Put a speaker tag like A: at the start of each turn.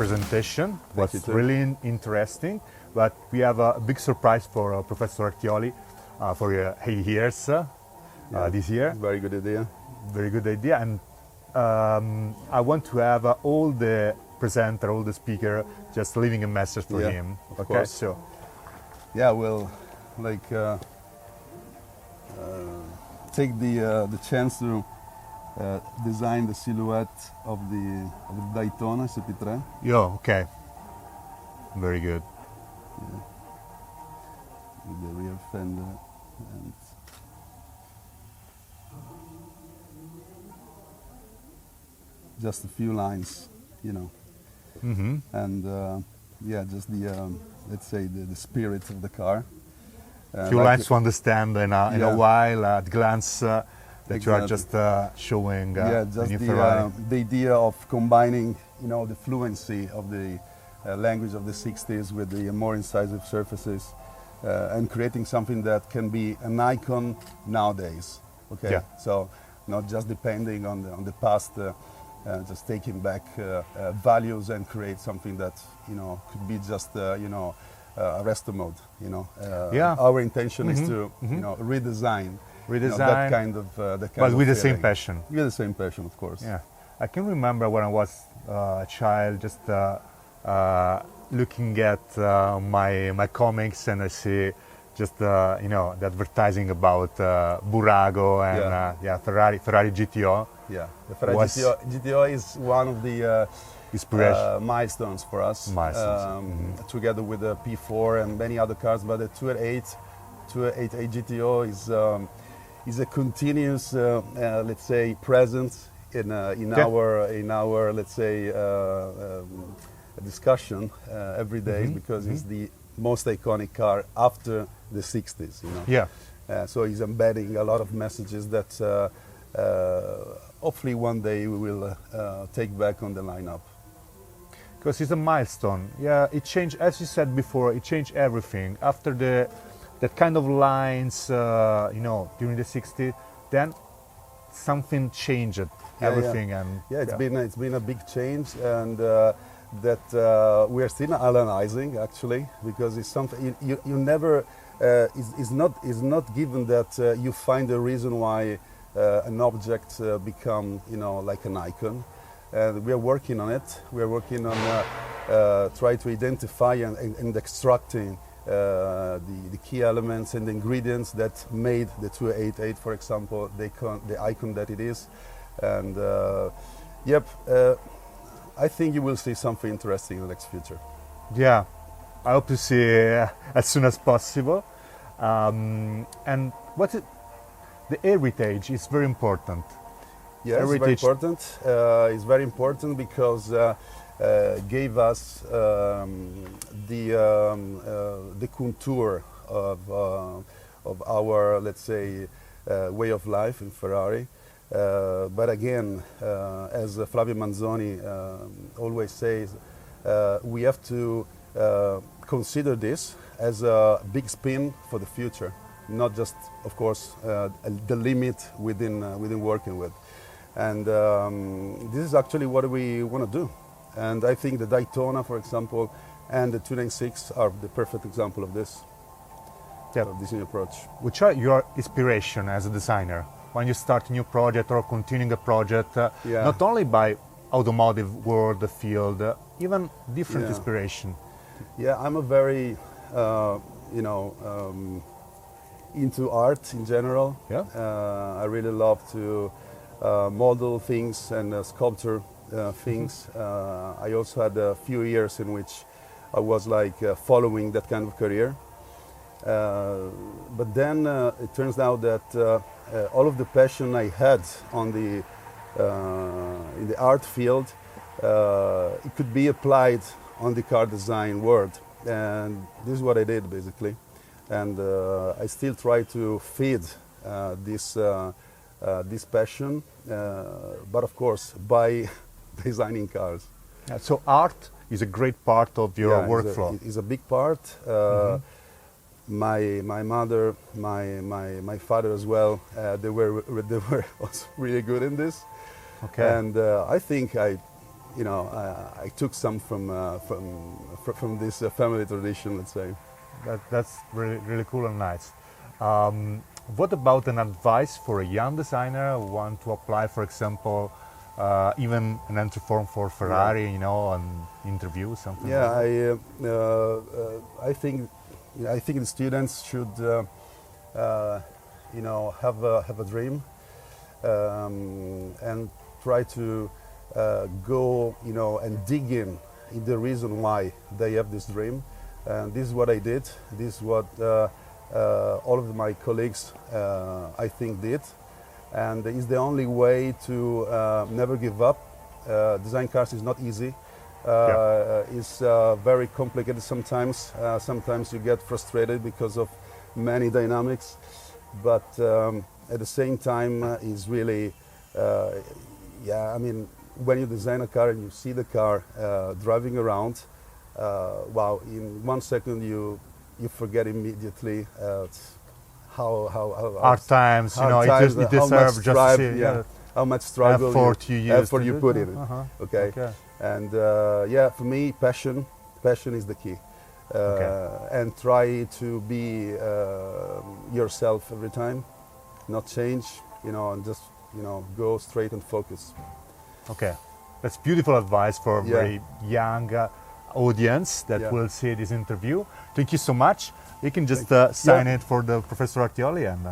A: presentation.
B: Thank you
A: Was
B: too.
A: really interesting. But we have a big surprise for Professor Artioli for he years this year.
B: Very good idea.
A: Very good idea. And I want to have all the presenter, all the speaker, just leaving a message for
B: Yeah,
A: him.
B: of
A: Okay,
B: course.
A: so
B: Yeah, we'll take the chance to design the silhouette of the Daytona CP3.
A: yeah, okay, very good.
B: With the rear fender and just a few lines, you know. And yeah, just the let's say the spirit of the car.
A: Few
B: like
A: lines to understand in a
B: Yeah.
A: while at glance that you are
B: Exactly.
A: just showing
B: yeah,
A: the
B: just
A: new Ferrari.
B: the idea of combining, you know, the fluency of the language of the 60s with the more incisive surfaces and creating something that can be an icon nowadays. Okay,
A: Yeah.
B: so not just depending on the past, just taking back values and create something that, you know, could be just you know, a resto mode. You know,
A: Yeah.
B: Our intention is to you know, redesign. You know, that kind of
A: but
B: of
A: with the same
B: feeling.
A: passion.
B: With the same passion, of course.
A: Yeah, I can remember when I was a child, just looking at my comics, and I see just you know, the advertising about Burago and
B: Yeah.
A: Ferrari GTO.
B: Yeah, the Ferrari
A: Was-
B: GTO is one of the
A: Inspiration.
B: milestones for us.
A: Milestones,
B: Together with the P4 and many other cars, but the 288 GTO is a continuous, let's say, presence in
A: Yeah.
B: our let's say discussion every day because it's the most iconic car after the 60s. You know.
A: Yeah.
B: So he's embedding a lot of messages that hopefully one day we will take back on the lineup.
A: Because it's a milestone. Yeah, it changed, as you said before, it changed everything. After that kind of lines, you know, during the 60s, then something changed everything. And
B: Yeah, it's been a big change, and that we are still analyzing actually, because it's something you never is not given that you find a reason why an object become, you know, like an icon. And we are working on it. We are working on try to identify and extracting the key elements and the ingredients that made the 288, for example, the icon that it is. And yep, I think you will see something interesting in the next future.
A: yeah, I hope to see as soon as possible. And the heritage is very important.
B: Yes, it's very
A: Heritage.
B: important. It's very important because gave us the contour of our, let's say, way of life in Ferrari. But again, as Flavio Manzoni always says, we have to consider this as a big spin for the future, not just, of course, the limit within working with. And this is actually what we want to do. And I think the Daytona, for example, and the 296 are the perfect example of this,
A: Yeah.
B: of this new approach.
A: Which are your inspiration as a designer when you start a new project or continuing a project?
B: Yeah.
A: Not only by automotive world, field, even different
B: Yeah.
A: inspiration.
B: Yeah, I'm a very, you know, into art in general.
A: Yeah.
B: I really love to model things and sculpture things. I also had a few years in which I was like following that kind of career. But then it turns out that all of the passion I had on the in the art field, it could be applied on the car design world, and this is what I did basically. And I still try to feed this passion, but of course by designing cars.
A: So art is a great part of your
B: Yeah,
A: workflow.
B: It's a big part. My mother, my father as well. They were also really good in this.
A: Okay.
B: And I think I you know, I took some from this family tradition, let's say.
A: That's really cool and nice. What about an advice for a young designer who want to apply, for example, even an entry form for Ferrari, you know, an interview, something?
B: Yeah,
A: like that?
B: I think the students should, you know, have a dream and try to go, you know, and dig in the reason why they have this dream. And this is what I did. This is what all of my colleagues, I think, did. And it's the only way to never give up. Design cars is not easy. It's very complicated sometimes. Sometimes you get frustrated because of many dynamics. But at the same time, it's really, yeah, I mean, when you design a car and you see the car driving around, wow, in 1 second you forget immediately how
A: hard times, you know, it deserves just
B: drive,
A: to see,
B: how much struggle
A: effort
B: you put in it. Okay. And yeah, for me, passion is the key. And try to be yourself every time, not change, you know, and just, you know, go straight and focus.
A: Okay, that's beautiful advice for a very young audience that will see this interview. Thank you so much. You can just sign it for the Professor Artioli and